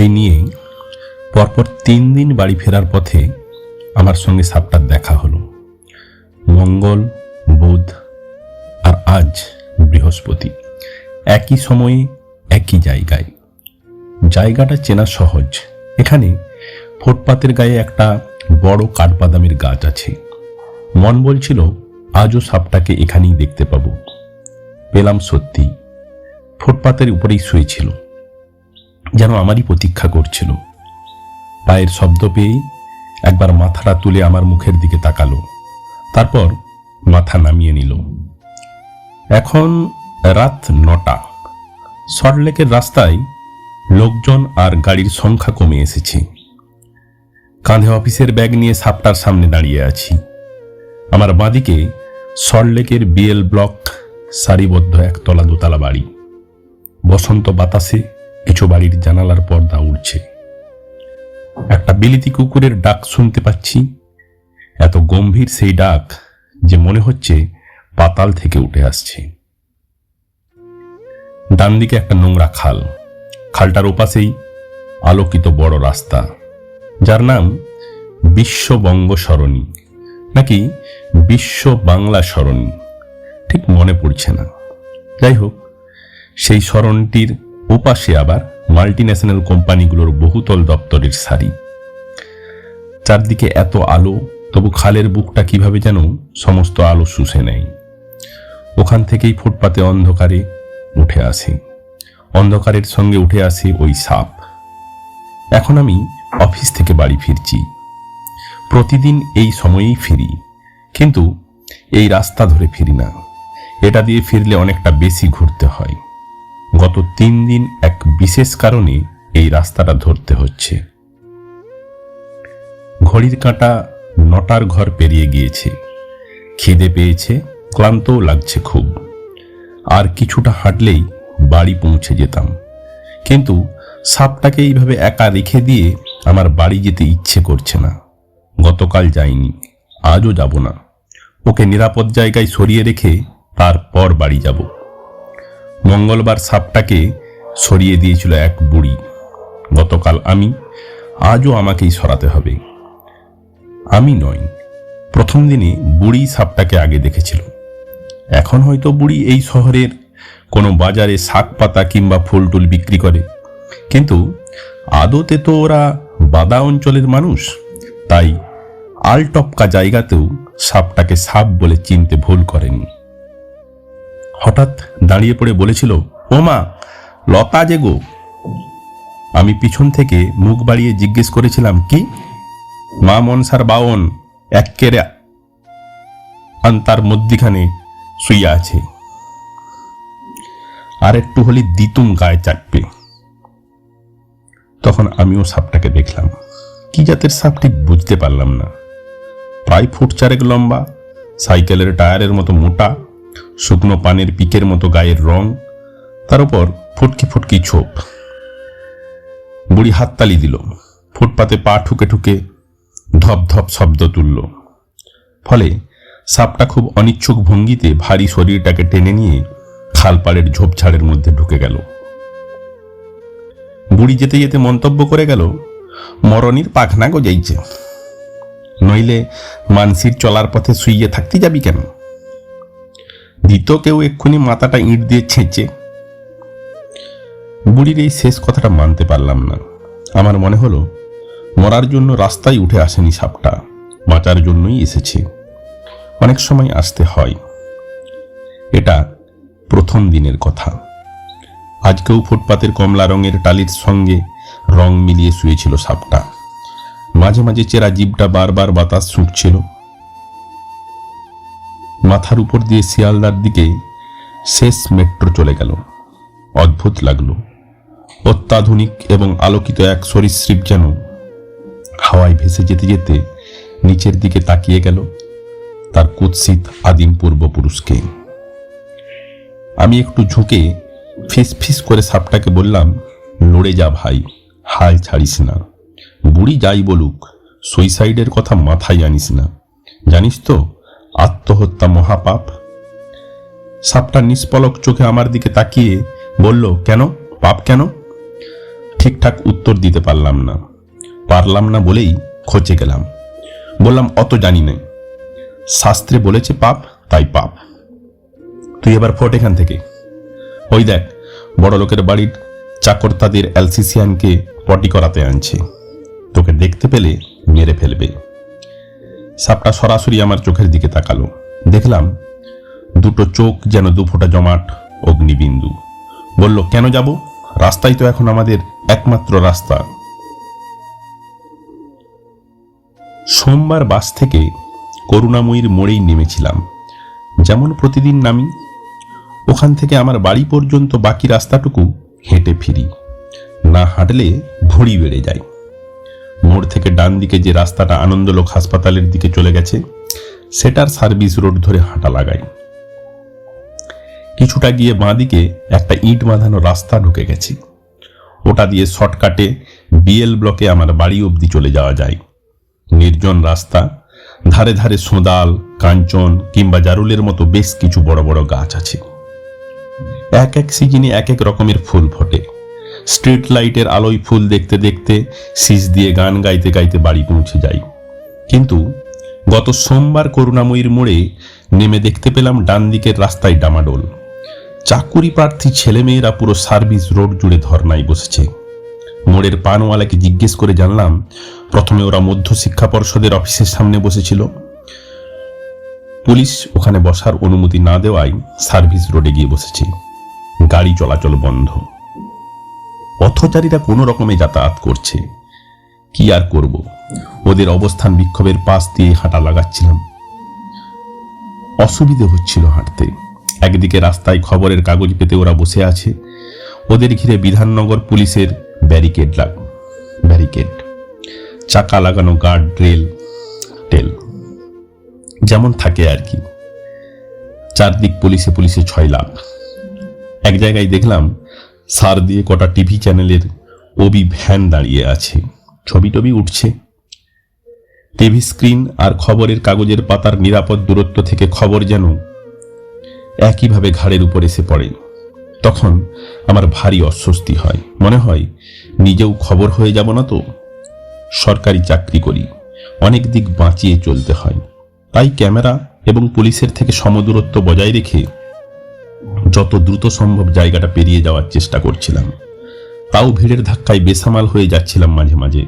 এই নিয়ে পরপর 3 দিন বাড়ি ফেরার পথে আমার সঙ্গে সাপটার দেখা হলো। মঙ্গল, বুধ আর আজ বৃহস্পতি, একই সময়ে একই জায়গায়। জায়গাটা চেনা সহজ। এখানে ফুটপাতের গায়ে একটা বড় কাঠবাদামের গাছ আছে। মন বলছিল আজও সাপটাকে এখানেই দেখতে পাবো। পেলাম সত্যি। ফুটপাতের উপরেই শুয়েছিল, যেন আমারই প্রতীক্ষা করছিল। পায়ের শব্দ পেয়েই একবার মাথাটা তুলে আমার মুখের দিকে তাকালো, তারপর মাথা নামিয়ে নিল। এখন রাত 9টা। সল্টলেকের রাস্তায় লোকজন আর গাড়ির সংখ্যা কমে এসেছে। কাঁধে অফিসের ব্যাগ নিয়ে সাপটার সামনে দাঁড়িয়ে আছি। আমার বাঁদিকে সল্টলেকের বিএল ব্লক সারিবদ্ধ একতলা দোতলা বাড়ি। বসন্ত বাতাসে কিছু বাড়ির জানালার পর্দা উড়ছে। একটা বিলিতি কুকুরের ডাক শুনতে পাচ্ছি। এত গম্ভীর সেই ডাক যে মনে হচ্ছে পাতাল থেকে উঠে আসছে। ডান দিকে একটা নোংরা খাল। খালটার ওপাশেই আলোকিত বড় রাস্তা, যার নাম বিশ্ববঙ্গ সরণি নাকি বিশ্ব বাংলা সরণি, ঠিক মনে পড়ছে না। যাই হোক, সেই সরণটির ওপাশে আবার মাল্টিন্যাশনাল কোম্পানিগুলোর বহুতল দপ্তরের সারি। চারদিকে এত আলো, তবু খালের বুকটা কিভাবে যেন সমস্ত আলো শুষে নেয়। ওখান থেকেই ফুটপাতে অন্ধকারে উঠে আসে। অন্ধকারের সঙ্গে উঠে আসে ওই সাপ। এখন আমি অফিস থেকে বাড়ি ফিরছি। প্রতিদিন এই সময়েই ফিরি, কিন্তু এই রাস্তা ধরে ফিরি না। এটা দিয়ে ফিরলে অনেকটা বেশি ঘুরতে হয়। গত 3 দিন এক বিশেষ কারণে এই রাস্তাটা ধরতে হচ্ছে। ঘড়ির কাঁটা 9টার ঘর পেরিয়ে গিয়েছে। খিদে পেয়েছে, ক্লান্তও লাগছে খুব। আর কিছুটা হাঁটলেই বাড়ি পৌঁছে যেতাম, কিন্তু সাপটাকে এইভাবে একা রেখে দিয়ে আমার বাড়ি যেতে ইচ্ছে করছে না। গতকাল যাইনি, আজও যাব না। ওকে নিরাপদ জায়গায় সরিয়ে রেখে তারপর বাড়ি যাব। মঙ্গলবার সাপটাকে সরিয়ে দিয়েছিল এক বুড়ি। গতকাল আমি, আজও আমাকেই সরাতে হবে। আমি নয়, প্রথম দিনে বুড়ি সাপটাকে আগে দেখেছিল। এখন হয়তো বুড়ি এই শহরের কোনো বাজারে শাক পাতা কিংবা ফুল টুল বিক্রি করে, কিন্তু আদতে তো ওরা বাদা অঞ্চলের মানুষ। তাই আলটপকা জায়গাতেও সাপটাকে সাপ বলে চিনতে ভুল করেনি। হঠাৎ দাঁড়িয়ে পড়ে বলেছিল, ও মা, লতা যে গো। আমি পিছন থেকে মুখ বাড়িয়ে জিজ্ঞেস করেছিলাম, কি? মা মনসার বাওন এক্কেরে আন্তার মধ্যিখানে শুইয়া আছে, আর একটু হলে দিতুম গায়ে চাপবে। তখন আমিও সাপটাকে দেখলাম। কি জাতের সাপ ঠিক বুঝতে পারলাম না। প্রায় 1 ফুট 4 লম্বা, সাইকেলের টায়ারের মতো মোটা, শুকনো পানের পিকের মতো গায়ের রং, তার উপর ফুটকি ফুটকি ছোপ। বুড়ি হাততালি দিল। ফুটপাতে পা ঠুকে ঠুকে ধপ ধপ শব্দ তুলল। ফলে সাপটা খুব অনিচ্ছুক ভঙ্গিতে ভারী শরীরটাকে টেনে নিয়ে খালপাড়ের ঝোপঝাড়ের মধ্যে ঢুকে গেল। বুড়ি যেতে যেতে মন্তব্য করে গেল, মরণীর পাখনা গজাইছে, নইলে মানসির চলার পথে শুইয়ে থাকতে যাবি কেন? দিত কেউ এক্ষুনি মাথাটা ইঁট দিয়ে ছেঁচে। বুড়ির এই শেষ কথাটা মানতে পারলাম না। আমার মনে হলো মরার জন্য রাস্তায় উঠে আসেনি সাপটা, বাঁচার জন্যই এসেছে। অনেক সময় আসতে হয়। এটা প্রথম দিনের কথা। আজকেও ফুটপাতের কমলা রঙের টালির সঙ্গে রং মিলিয়ে শুয়েছিল সাপটা। মাঝে মাঝে চেরা জিভটা বারবার বাতাস শুঁকছিল। মাথার উপর দিয়ে শিয়ালদার দিকে শেষ মেট্রো চলে গেল। অদ্ভুত লাগলো। অত্যাধুনিক এবং আলোকিত এক সরীসৃপ যেন হাওয়ায় ভেসে যেতে যেতে নিচের দিকে তাকিয়ে গেল তার কুৎসিত আদিম পূর্বপুরুষকে। আমি একটু ঝুঁকে ফিস ফিস করে সাপটাকে বললাম, লড়ে যা ভাই, হাল ছাড়িস না। বুড়ি যাই বলুক, সুইসাইডের কথা মাথায় আনিস না। জানিস তো আত্মহত্যা মহাপাপ। সাপটা নিষ্পলক চোখে আমার দিকে তাকিয়ে বলল, কেন? পাপ কেন? ঠিকঠাক উত্তর দিতে পারলাম না বলেই খচে গেলাম। বললাম, অত জানি না, শাস্ত্রে বলেছে পাপ, তাই পাপ। তুই এবার ফোট এখান থেকে। ওই দেখ, বড় লোকের বাড়ির চাকর তাদের অ্যালসিসিয়ানকে পটি করাতে আনছে, তোকে দেখতে পেলে মেরে ফেলবে। সাপটা সরাসরি আমার চোখের দিকে তাকালো। দেখলাম দুটো চোখ যেন দুফোঁটা জমাট অগ্নিবিন্দু। বলল, কেন যাব? রাস্তাই তো এখন আমাদের একমাত্র রাস্তা। সোমবার বাস থেকে করুণাময়ীর মোড়েই নেমেছিলাম, যেমন প্রতিদিন নামি। ওখান থেকে আমার বাড়ি পর্যন্ত বাকি রাস্তাটুকু হেঁটে ফিরি, না হাঁটলে ভুঁড়ি বেড়ে যায়। মোড় থেকে ডান দিকে যে রাস্তাটা আনন্দলোক হাসপাতালের দিকে চলে গেছে, সেটার সার্ভিস রোড ধরে হাঁটা লাগাই। কিছুটা গিয়ে বাঁ দিকে একটা ইট বাঁধানো রাস্তা ঢুকে গেছে। ওটা দিয়ে শর্টকাটে বিএল ব্লকে আমার বাড়ি অবধি চলে যাওয়া যায়। নির্জন রাস্তা, ধারে ধারে সোঁদাল, কাঞ্চন কিংবা জারুলের মতো বেশ কিছু বড় বড় গাছ আছে। এক এক সিজনে এক এক রকমের ফুল ফোটে। স্ট্রিট লাইটের আলোয় ফুল দেখতে দেখতে শীষ দিয়ে গান গাইতে গাইতে বাড়ি পৌঁছে যাই। কিন্তু গত সোমবার করুণাময়ীর মোড়ে নেমে দেখতে পেলাম ডান দিকের রাস্তায় ডামাডোল। চাকুরি প্রার্থী ছেলেমেয়েরা পুরো সার্ভিস রোড জুড়ে ধর্নায় বসেছে। মোড়ের পানওয়ালাকে জিজ্ঞেস করে জানলাম, প্রথমে ওরা মধ্য শিক্ষা পর্ষদের অফিসের সামনে বসেছিল। পুলিশ ওখানে বসার অনুমতি না দেওয়ায় সার্ভিস রোডে গিয়ে বসেছে। গাড়ি চলাচল বন্ধ, পথচারীরা কোনো রকমে যাতায়াত করছে। কি আর করব, ওদের অবস্থান বিক্ষোভের পাশ দিয়ে হাঁটা লাগাচ্ছিলাম। অসুবিধে হচ্ছিল হাঁটতে। একদিকে রাস্তায় খবরের কাগজ পেতে ওরা বসে আছে, ওদের ঘিরে বিধাননগর পুলিশের ব্যারিকেড, চাকা লাগানো গার্ড রেল যেমন থাকে আর কি। চারদিক পুলিশে ছয়লাভ। এক জায়গায় দেখলাম সার দিয়ে কটা টিভি চ্যানেলের ওবি ভ্যান দাঁড়িয়ে আছে, ছবি টবি উঠছে। টিভি স্ক্রিন আর খবরের কাগজের পাতার নিরাপদ দূরত্ব থেকে খবর যেন একইভাবে ঘাড়ের উপর এসে পড়ে। তখন আমার ভারী অস্বস্তি হয়, মনে হয় নিজেও খবর হয়ে যাব না তো। সরকারি চাকরি করি, অনেক দিক বাঁচিয়ে চলতে হয়, তাই ক্যামেরা এবং পুলিশের থেকে সমদূরত্ব বজায় রেখে যত দ্রুত সম্ভব জায়গাটা পেরিয়ে যাওয়ার চেষ্টা করছিলাম। তাও ভিড়ের ধাক্কায় বেসামাল হয়ে যাচ্ছিলাম মাঝে মাঝে।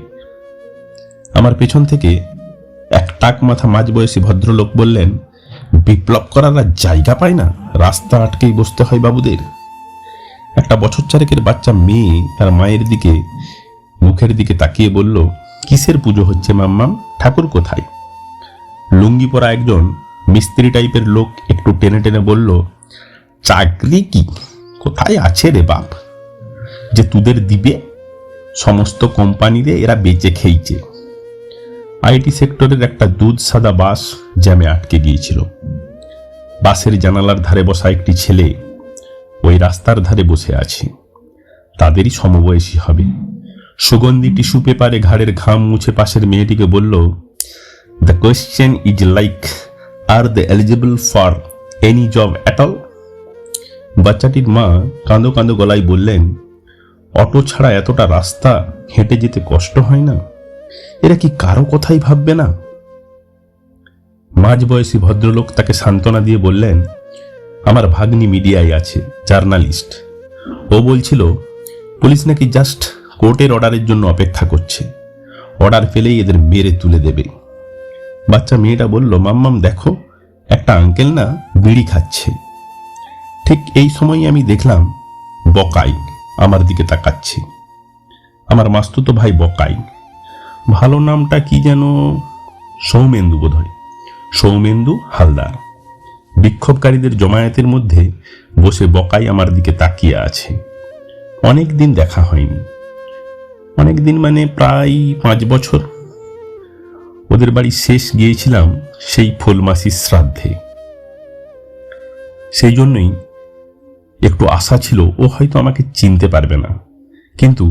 আমার পেছন থেকে এক টাক মাথা মাঝবয়সী ভদ্রলোক বললেন, বিপ্লব করার আর জায়গা পায় না, রাস্তা আটকেই বসতে হয় বাবুদের। একটা বছর চারেকের বাচ্চা মেয়ে তার মায়ের দিকে মুখের দিকে তাকিয়ে বলল, কিসের পুজো হচ্ছে মাম্মাম, ঠাকুর কোথায়? লুঙ্গি পরা একজন মিস্ত্রি টাইপের লোক একটু টেনে টেনে বলল, চাকরি কি কোথায় আছে রে বাপ, যে তোদের দিবে? সমস্ত কোম্পানিরে এরা বেচে খেয়েছে। আইটি সেক্টরের একটা দুধ সাদা বাস জ্যামে আটকে গিয়েছিল। বাসের জানালার ধারে বসা একটি ছেলে ওই রাস্তার ধারে বসে আছে, তাদেরই সমবয়সী হবে। সুগন্ধি টিস্যু পেপারে ঘাড়ের ঘাম মুছে পাশের মেয়েটিকে বলল, the question is like, are they eligible for any job at all? বাচ্চাটির মা কাঁদো কাঁদো গলায় বললেন, অটো ছাড়া এতটা রাস্তা হেঁটে যেতে কষ্ট হয় না? এরা কি কারো কথাই ভাববে না? মাঝবয়সী ভদ্রলোক তাকে সান্ত্বনা দিয়ে বললেন, আমার ভাগ্নি মিডিয়ায় আছে, জার্নালিস্ট। ও বলছিল পুলিশ নাকি জাস্ট কোর্টের অর্ডারের জন্য অপেক্ষা করছে, অর্ডার পেলেই এদের মেরে তুলে দেবে। বাচ্চা মেয়েটা বলল, মাম্মাম দেখো, একটা আঙ্কেল না বিড়ি খাচ্ছে। ঠিক এই সময়ই আমি দেখলাম বকাই আমার দিকে তাকাচ্ছে। আমার মাস্তুতো ভাই বকাই, ভালো নামটা কি যেন, সৌমেন্দু বোধহয়, সৌমেন্দু হালদার। বিক্ষোভকারীদের জমায়েতের মধ্যে বসে বকাই আমার দিকে তাকিয়ে আছে। অনেক দিন দেখা হয়নি, অনেক দিন মানে প্রায় 5 বছর। ওদের বাড়ি শেষ গিয়েছিলাম সেই ফুলমাসির শ্রাদ্ধে। সেই জন্যই একটু আশা ছিল ও হয়তো আমাকে চিনতে পারবে না, কিন্তু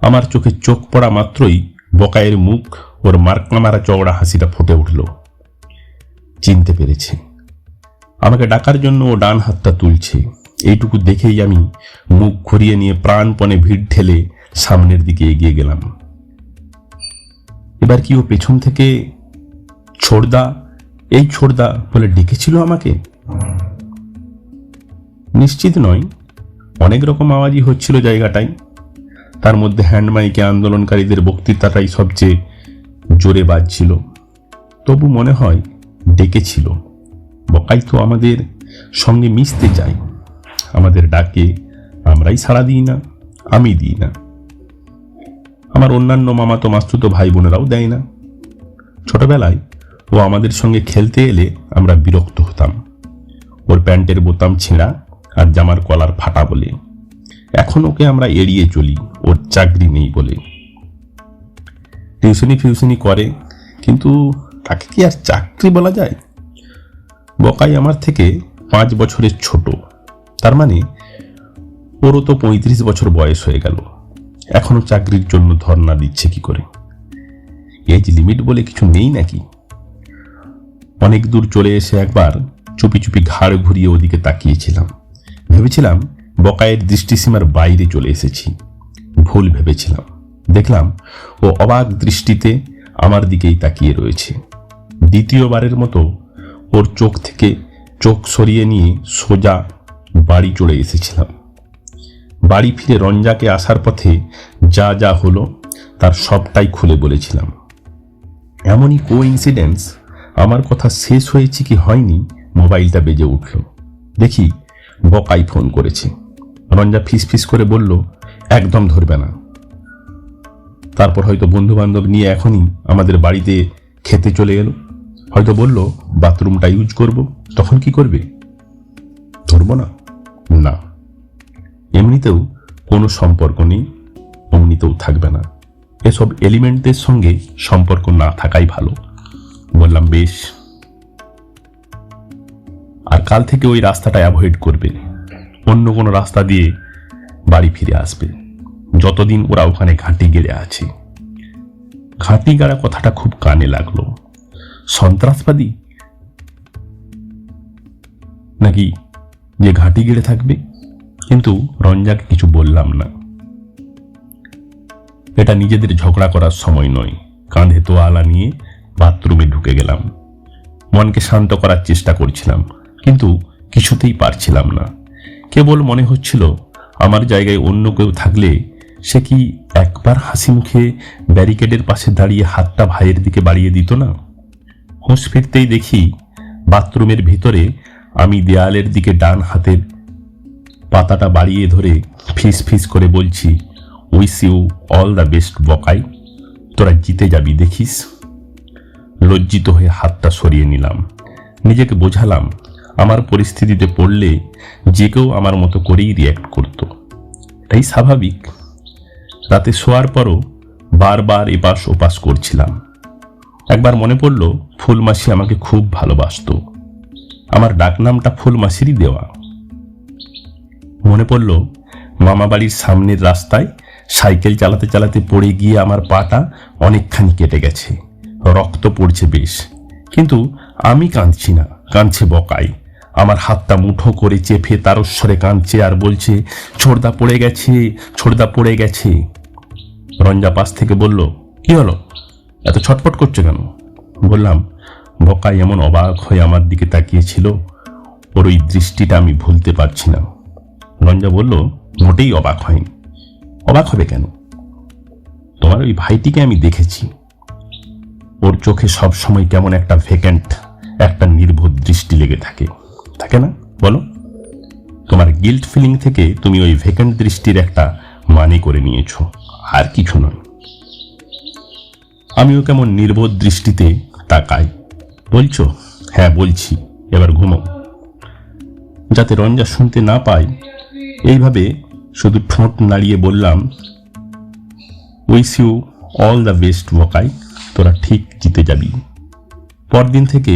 আমার চোখে চোখ পড়া মাত্রই বকাইয়ের মুখ ওর মার্কা মারা চওড়া হাসিটা ফুটে উঠল। চিনতে পেরেছে। আমাকে ডাকার জন্য ও ডান হাতটা তুলছে। এইটুকু দেখেই আমি মুখ ঘুরিয়ে নিয়ে প্রাণপণে ভিড় ঠেলে সামনের দিকে এগিয়ে গেলাম। এবার কি ও পেছন থেকে ছোড়দা, এই ছোড়দা বলে ডেকেছিল আমাকে? নিশ্চিত নয়, অনেক রকম আওয়াজই হচ্ছিল জায়গাটায়। তার মধ্যে হ্যান্ডমাইকে আন্দোলনকারীদের বক্তৃতাটাই সবচেয়ে জোরে বাজছিল। তবু মনে হয় ডেকেছিল। বকাই তো আমাদের সঙ্গে মিশতে চায়, আমাদের ডাকে আমরাই সাড়া দিই না, আমি দিই না, আমার অন্যান্য মামাতো মাস্তুতো ভাই বোনেরাও দেয় না। ছোটবেলায় ও আমাদের সঙ্গে খেলতে এলে আমরা বিরক্ত হতাম, ওর প্যান্টের বোতাম ছেঁড়া আর জামার কলার ফাটা বলে। এখন ওকে আমরা এড়িয়ে চলি ওর চাকরি নেই বলে। টিউশনি ফিউশনি করে, কিন্তু তাকে কি আর চাকরি বলা যায়? বকাই আমার থেকে 5 বছরের ছোট, তার মানে ওরও তো 35 বছর বয়স হয়ে গেল, এখনো চাকরির জন্য ধর্ণা দিচ্ছে কি করে? এজ লিমিট বলে কিছু নেই নাকি? অনেক দূর চলে এসে একবার চুপি চুপি ঘাড় ঘুরিয়ে ওদিকে তাকিয়েছিলাম। ভেবেছিলাম বকায়ের দৃষ্টিসীমার বাইরে চলে এসেছি। ভুল ভেবেছিলাম। দেখলাম ও অবাক দৃষ্টিতে আমার দিকেই তাকিয়ে রয়েছে। দ্বিতীয়বারের মতো ওর চোখ থেকে চোখ সরিয়ে নিয়ে সোজা বাড়ি চলে এসেছিলাম। বাড়ি ফিরে রঞ্জাকে আসার পথে যা যা হলো তার সবটাই খুলে বলেছিলাম। এমনই কোইন্সিডেন্স, আমার কথা শেষ হয়েছে কি হয়নি, মোবাইলটা বেজে উঠল। দেখি বকাই ফোন করেছে। রঞ্জা ফিস করে বলল, একদম ধরবে না। তারপর হয়তো বন্ধু বান্ধব নিয়ে এখনই আমাদের বাড়িতে খেতে চলে এলো। হয়তো বলল বাথরুমটা ইউজ করব, তখন কি করবে? ধরবো না? না, এমনিতেও কোনো সম্পর্ক নেই, অমনিতেও থাকবে না। এসব এলিমেন্টদের সঙ্গে সম্পর্ক না থাকাই ভালো। বললাম বেশ। আর কাল থেকে ওই রাস্তাটা অ্যাভয়েড করবে, অন্য কোনো রাস্তা দিয়ে বাড়ি ফিরে আসবে যতদিন ওরা ওখানে ঘাঁটি গেড়ে আছে। ঘাঁটি গাড়া কথাটা খুব কানে লাগলো। সন্ত্রাসবাদী নাকি যে ঘাঁটি গেড়ে থাকবে? কিন্তু রঞ্জাকে কিছু বললাম না। এটা নিজেদের ঝগড়া করার সময় নয়। কাঁধে তোয়ালা নিয়ে বাথরুমে ঢুকে গেলাম। মনকে শান্ত করার চেষ্টা করছিলাম, কিন্তু কিছুতেই পারছিলাম না। কেবল মনে হচ্ছিল আমার জায়গায় অন্য কেউ থাকলে সে কি একবার হাসি মুখে ব্যারিকেডের পাশে দাঁড়িয়ে হাতটা ভাইয়ের দিকে বাড়িয়ে দিত না? হুঁশ ফিরতেই দেখি বাথরুমের ভিতরে আমি দেয়ালের দিকে ডান হাতের পাতাটা বাড়িয়ে ধরে ফিস ফিস করে বলছি, wish you all the best Bokai, তোরা জিতে যাবি দেখিস। লজ্জিত হয়ে হাতটা সরিয়ে নিলাম। নিজেকে বোঝালাম আমার পরিস্থিতিতে পড়লে যে কেউ আমার মতো করেই রিয়্যাক্ট করত, এটাই স্বাভাবিক। রাতে শোয়ার পরও বারবার এপাশ ওপাশ করছিলাম। একবার মনে পড়ল ফুলমাসি আমাকে খুব ভালোবাসত। আমার ডাকনামটা ফুলমাসিরই দেওয়া। মনে পড়ল মামা বাড়ির সামনের রাস্তায় সাইকেল চালাতে চালাতে পড়ে গিয়ে আমার পাটা অনেকখানি কেটে গেছে, রক্ত পড়ছে বেশ, কিন্তু আমি কাঁদছি না, কাঁদছে বকাই। আমার হাতটা মুঠো করে চেপে তারস্বরে কাঁদছে আর বলছে, ছোড়দা পড়ে গেছে, ছোড়দা পড়ে গেছে। রঞ্জা পাশ থেকে বলল, কি হলো, এত ছটফট করছে কেন? বললাম, বকাই এমন অবাক হয়ে আমার দিকে তাকিয়েছিল, ওর ওই দৃষ্টিটা আমি ভুলতে পারছি না। রঞ্জা বলল, মোটেই অবাক হয়নি। অবাক হবে কেন? তোমার ওই ভাইটিকে আমি দেখেছি, ওর চোখে সব সময় কেমন একটা ভ্যাকেন্ট, একটা নির্বোধ দৃষ্টি লেগে থাকে, থাকে না বলো? তোমার গিল্ট ফিলিং থেকে তুমি ওই ভ্যাকেন্ট দৃষ্টির একটা মানে করে নিয়েছো, আর কিছু নয়। আমিও কেমন নির্বোধ দৃষ্টিতে তাকাই। বলছো? হ্যাঁ বলছি, এবার ঘুমাও। যাতে রঞ্জা শুনতে না পায় এইভাবে শুধু ঠোঁট নাড়িয়ে বললাম, wish you all the best Bokai, তোরা ঠিক জিতে যাবি। পরদিন থেকে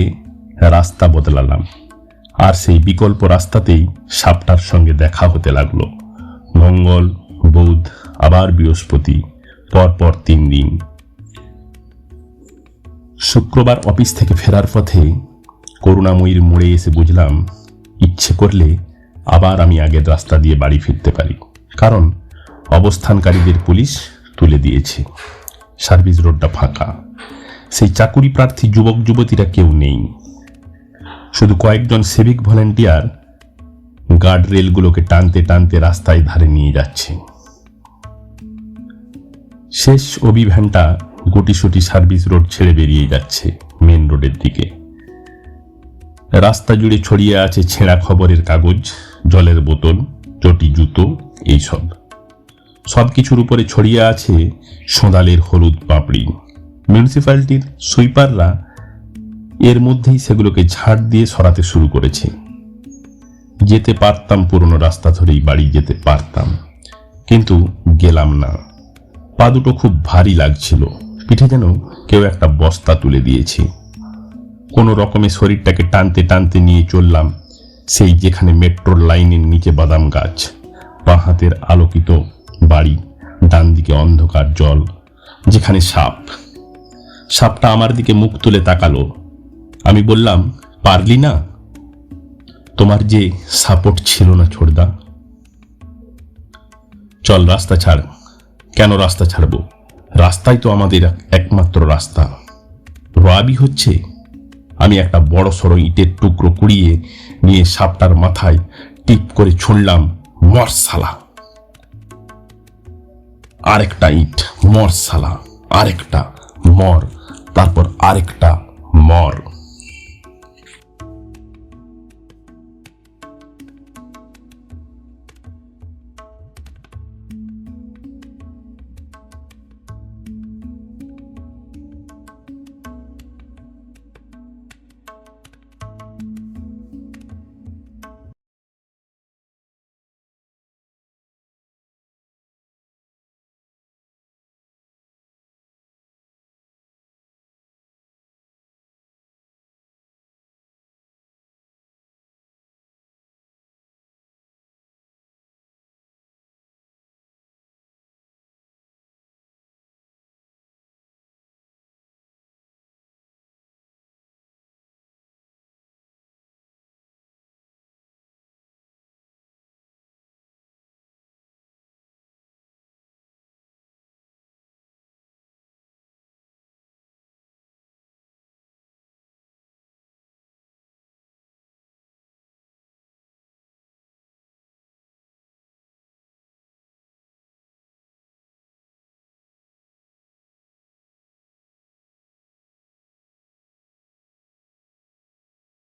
রাস্তা বদলালাম, আর সেই বিকল্প রাস্তাতেই সাপটার সঙ্গে দেখা হতে লাগলো। মঙ্গল, বুধ, আবার বৃহস্পতি, পরপর 3 দিন। শুক্রবার অফিস থেকে ফেরার পথে করুণাময়ীর মোড়ে এসে বুঝলাম ইচ্ছে করলে আবার আমি আগের রাস্তা দিয়ে বাড়ি ফিরতে পারি, কারণ অবস্থানকারীদের পুলিশ তুলে দিয়েছে। সার্ভিস রোডটা ফাঁকা। সেই চাকুরি প্রার্থী যুবক যুবতীরা কেউ নেই, শুধু কয়েকজন সিভিক ভলেন্টিয়ার গার্ড রেলগুলোকে টানতে টানতে রাস্তায় ধারে নিয়ে যাচ্ছে। শেষ অভিযানটা গুটিসুটি সার্ভিস রোড ছেড়ে বেরিয়ে যাচ্ছে মেন রোডের দিকে। রাস্তা জুড়ে ছড়িয়ে আছে ছেঁড়া খবরের কাগজ, জলের বোতল, চটি, জুতো, এইসব সবকিছুর উপরে ছড়িয়ে আছে সোঁদালের হলুদ পাপড়ি। মিউনিসিপ্যালিটির সুইপাররা এর মধ্যেই সেগুলোকে ঝাড় দিয়ে সরাতে শুরু করেছে। যেতে পারতাম, পুরনো রাস্তা ধরেই বাড়ি যেতে পারতাম, কিন্তু গেলাম না। পা দুটো খুব ভারী লাগছিল, পিঠে যেন কেউ একটা বস্তা তুলে দিয়েছে। কোনো রকমে শরীরটাকে টানতে টানতে নিয়ে চললাম সেই যেখানে মেট্রোর লাইনের নিচে বাদাম গাছ, বাঁ হাতের আলোকিত বাড়ি, ডান দিকে অন্ধকার জল, যেখানে সাপটা আমার দিকে মুখ তুলে তাকালো। আমি বললাম, পারলি না? তোমার যে সাপোর্ট ছিল না ছোড়দা। চল রাস্তা ছাড়। কেন রাস্তা ছাড়বো? রাস্তাই তো আমাদের একমাত্র রাস্তা। রাবি হচ্ছে? আমি একটা বড় সড়ো ইটের টুকরো কুড়িয়ে নিয়ে সাপটার মাথায় টিপ করে ছুঁড়লাম, মর শালা। আরেকটা ইট, মর শালা। আরেকটা, মর। তারপর আরেকটা, মর।